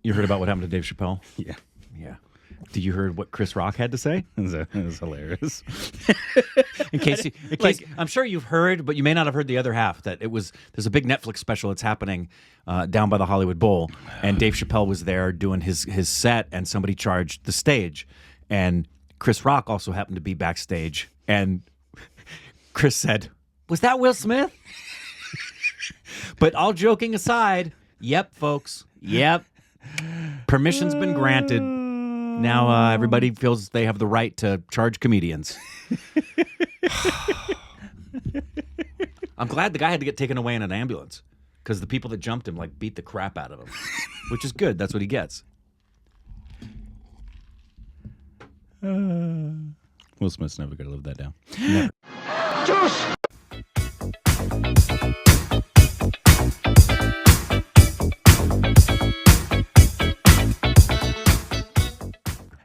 You heard about what happened to Dave Chappelle? Yeah. Yeah. Did you heard what Chris Rock had to say? It was hilarious. In case, I'm sure you've heard, but you may not have heard the other half. That there's a big Netflix special that's happening down by the Hollywood Bowl, and Dave Chappelle was there doing his set, and somebody charged the stage, and Chris Rock also happened to be backstage, and Chris said, "Was that Will Smith?" But all joking aside, yep, folks, yep, permission's been granted. Now everybody feels they have the right to charge comedians. I'm glad the guy had to get taken away in an ambulance because the people that jumped him beat the crap out of him, which is good. That's what he gets. Will Smith's never going to live that down. Never.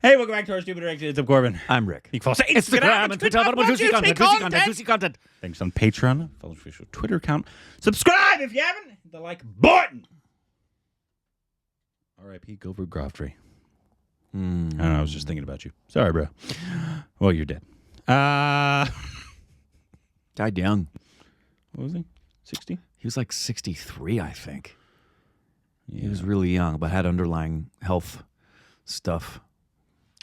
Hey, welcome back to our Stupid Directions. I'm Corbin. I'm Rick. You can follow us on Instagram and Twitter. Juicy content. Thanks on Patreon. Follow our official Twitter account. Subscribe if you haven't. Hit the like button. R.I.P. Gilbert Gottfried. I don't know. I was just thinking about you. Sorry, bro. Well, you're dead. Died young. What was he? 60? He was 63, I think. Yeah. He was really young, but had underlying health stuff.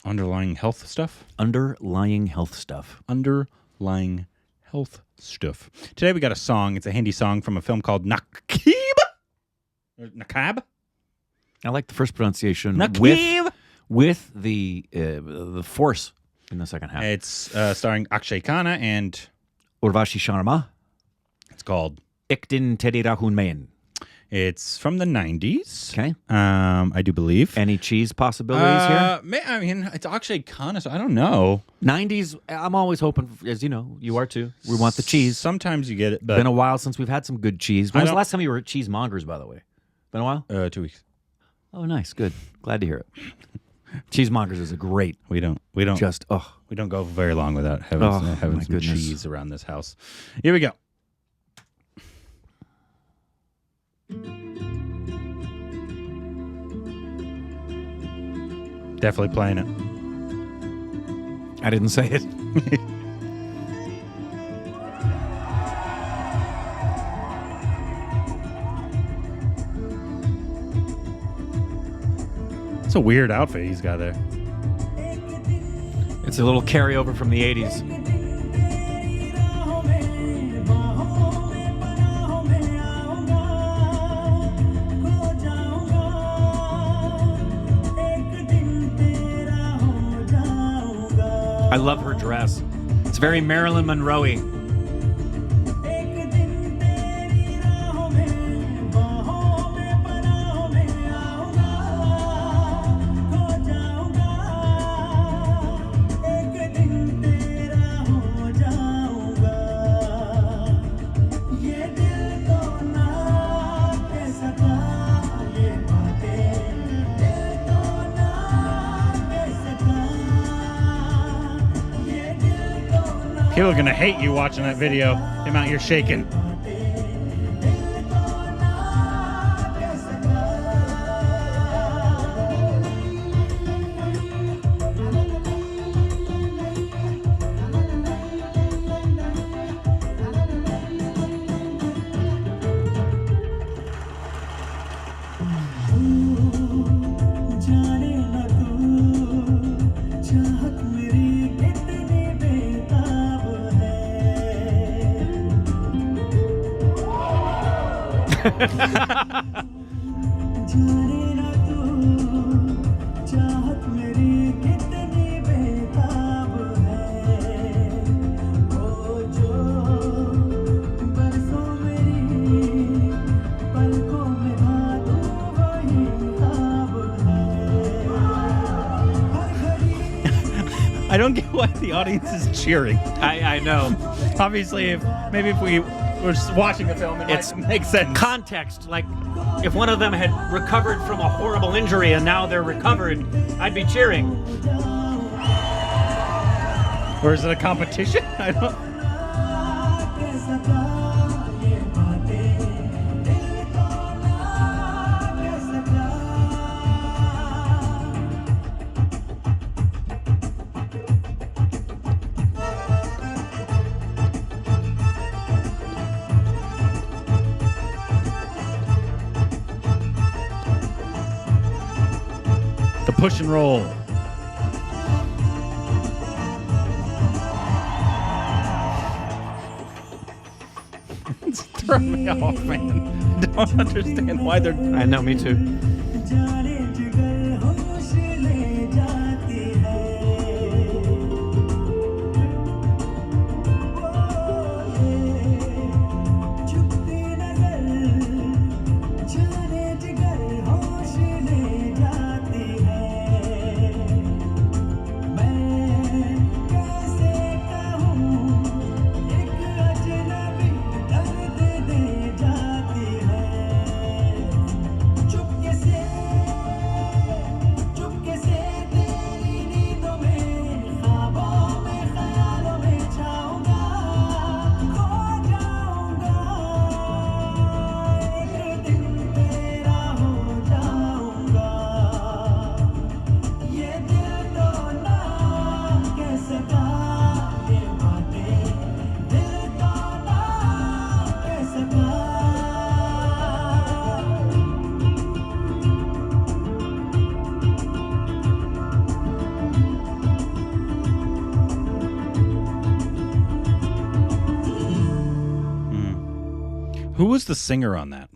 Underlying health stuff? Underlying health stuff. Underlying health stuff. Today we got a song. It's a Hindi song from a film called Naqaab. Or Naqaab? I like the first pronunciation. Naqaab. With the force in the second half. It's starring Akshaye Khanna and Urvashi Sharma. It's called Ik din Teri Raahon Mein. It's from the 90s. Okay. I do believe. Any cheese possibilities here? I mean, it's Akshaye Khanna, so I don't know. 90s, I'm always hoping, as you know, you are too. We want the cheese. Sometimes you get it, but Been a while since we've had some good cheese. When was the last time you were at Cheesemongers, by the way? Been a while? 2 weeks. Oh, nice. Good. Glad to hear it. Cheesemongers is a great. We don't go very long without having some cheese around this house. Here we go. Definitely playing it. I didn't say it. It's a weird outfit he's got there. It's a little carryover from the 80s. I love her dress. It's very Marilyn Monroe-y. People are going to hate you watching that video. The amount you're shaking. I don't get why the audience is cheering. I know. Obviously, if we were just watching the film, it makes sense. Context, like if one of them had recovered from a horrible injury and now they're recovered, I'd be cheering. Or is it a competition? I don't. The push and roll. It's throwing me off, man. I don't understand why they're... I know, me too. Who was the singer on that?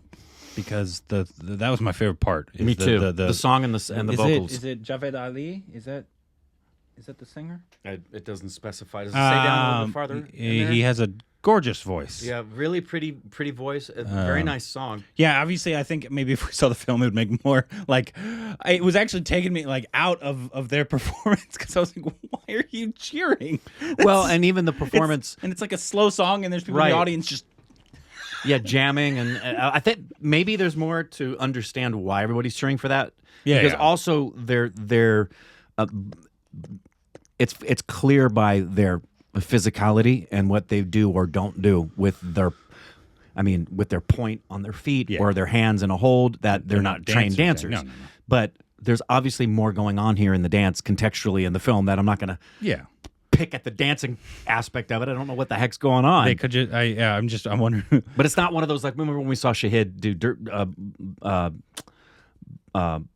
Because that was my favorite part. Me too. The song and the vocals. Is it Javed Ali? Is that the singer? It doesn't specify. Does it say down a little bit farther? He has a gorgeous voice. Yeah, really pretty voice. A very nice song. Yeah, obviously, I think maybe if we saw the film, it would make more like. It was actually taking me like out of their performance because I was like, why are you cheering? Well, and even the performance, it's like a slow song, and there's people in the audience just. Yeah, jamming, and I think maybe there's more to understand why everybody's cheering for that. Yeah, because also it's clear by their physicality and what they do or don't do with their point on their feet or their hands in a hold that they're not trained dancers. No. But there's obviously more going on here in the dance contextually in the film that I'm not going to pick at the dancing aspect of it. I don't know what the heck's going on. They could just, I'm wondering. But it's not one of those, like, remember when we saw Shahid do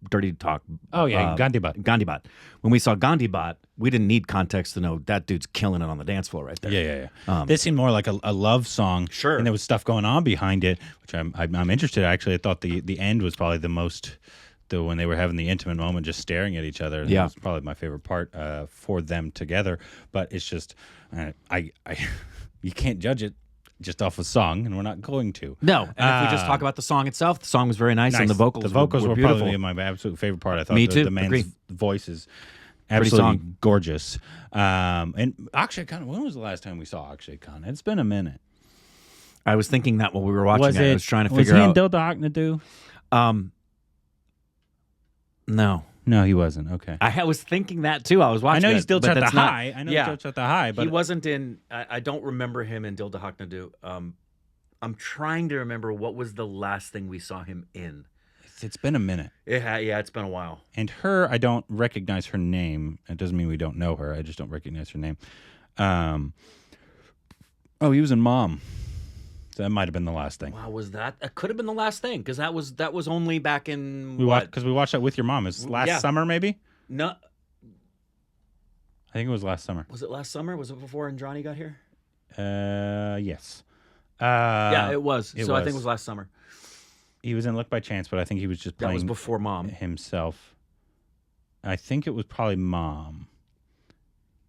Dirty Talk? Oh, yeah, Gandhibat. When we saw Gandhibat, we didn't need context to know that dude's killing it on the dance floor right there. Yeah. This seemed more like a love song. Sure. And there was stuff going on behind it, which I'm interested in. Actually, I thought the end was probably the most... when they were having the intimate moment, just staring at each other. That was probably my favorite part for them together. But it's just, you can't judge it just off a song, and we're not going to. No, and if we just talk about the song itself, the song was very nice. And the vocals were beautiful. probably my absolute favorite part. I thought Me too. the man's voice is Pretty absolutely song. gorgeous. And Akshaye Khanna, when was the last time we saw Akshaye Khanna? It's been a minute. I was thinking that while we were watching it. I was trying to figure Was he out. in Dil Dhakna Do? No, he wasn't. Okay. I was thinking that too. I was watching. I know he's Dil Dil Chata Hai. I know he's Dil Chata Hai, but he wasn't in. I don't remember him in Dil Dhakna Do. I'm trying to remember what was the last thing we saw him in. It's been a minute. It's been a while. And her, I don't recognize her name. It doesn't mean we don't know her. I just don't recognize her name. He was in Mom. So that might have been the last thing. Wow, was that? That could have been the last thing because that was only back in we watched that with your mom. It's last summer, maybe. No, I think it was last summer. Was it last summer? Was it before Andrani got here? Yes. It was. I think it was last summer. He was in Look by Chance, but I think he was just playing. That was before Mom himself. I think it was probably Mom.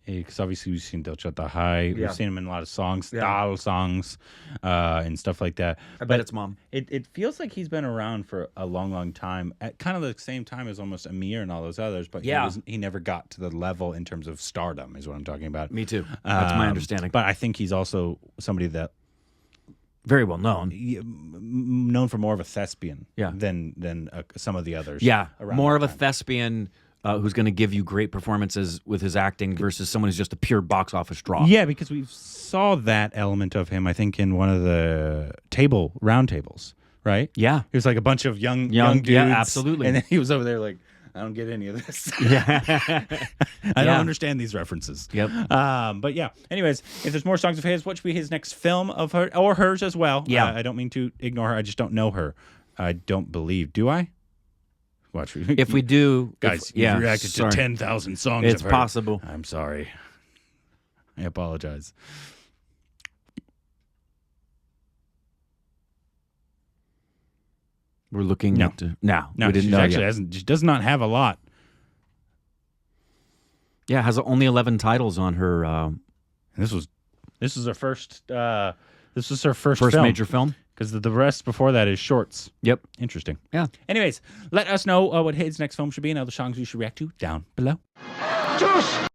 Because obviously we've seen Dil Chata Hai. We've seen him in a lot of songs, style songs, and stuff like that. I bet it's Mom. It feels like he's been around for a long, long time. At kind of the same time as almost Amir and all those others, but he never got to the level in terms of stardom, is what I'm talking about. Me too. That's my understanding. But I think he's also somebody that very well known, known for more of a thespian than some of the others. Yeah, more of a thespian. Who's going to give you great performances with his acting versus someone who's just a pure box office draw. Yeah, because we saw that element of him, I think, in one of the round tables, right? Yeah. He was like a bunch of young dudes. Yeah, absolutely. And then he was over there like, I don't get any of this. I don't understand these references. Yep. But yeah, anyways, if there's more songs of his, what should be his next film of her or hers as well? Yeah. I don't mean to ignore her. I just don't know her. I don't believe. Do I? Watch. If we do, Guys, you've reacted to 10,000 songs. It's possible. I'm sorry. I apologize. We're looking at no. We didn't know actually yet. hasn't. She does not have a lot. Yeah, has only 11 titles on her. This is her first. This was her first major film. Because the rest before that is shorts. Yep. Interesting. Yeah. Anyways, let us know what his next film should be and other songs you should react to down below. Juice!